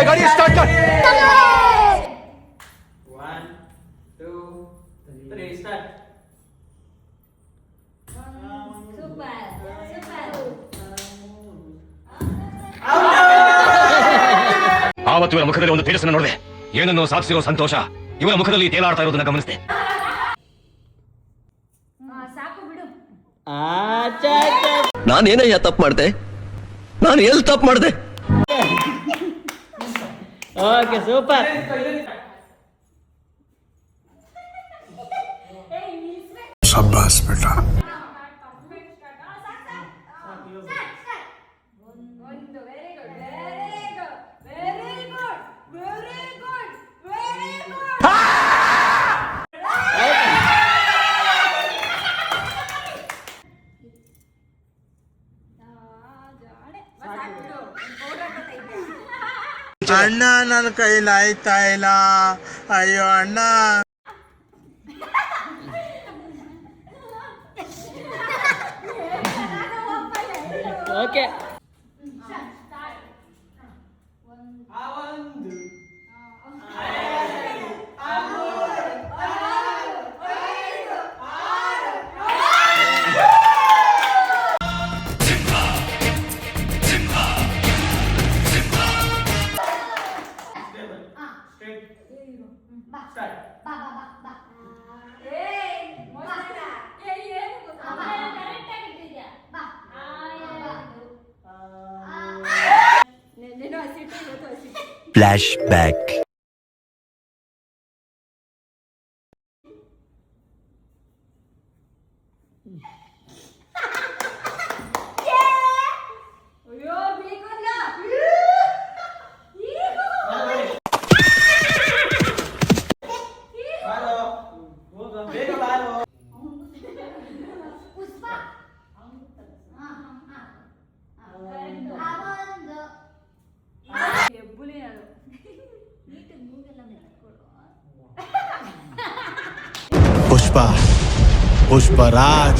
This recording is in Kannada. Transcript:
ಗಾಡಿ ಸ್ಟಾರ್ಟ್ कर 1 2 3 ಸ್ಟಾರ್ಟ್ ಆವತ್ತು ಇವರ ಮುಖದಲ್ಲಿ ಒಂದು ತೇಜಸ್ಸನ್ನು ನೋಡಿದೆ. ಏನನ್ನು ಸಾಧಿಸಿರೋ ಸಂತೋಷ ಇವರ ಮುಖದಲ್ಲಿ ತೇಲಾಡ್ತಾ ಇರೋದನ್ನ ಗಮನಿಸಿದೆ. ನಾನೇನಯ್ಯ ತಪ್ಪು ಮಾಡಿದೆ? ನಾನು ಎಲ್ಲಿ ತಪ್ಪು ಮಾಡಿದೆ? Okay super. शाबाश बेटा. ಅಣ್ಣ ನನ್ನ ಕೈಲಿ ಆಯ್ತಾ ಇಲ್ಲ, ಅಯ್ಯೋ ಅಣ್ಣ. ಓಕೆ ಫ್ಲಾಶ್ಬ್ಯಾಕ್. पुष्पा पुष्पराज.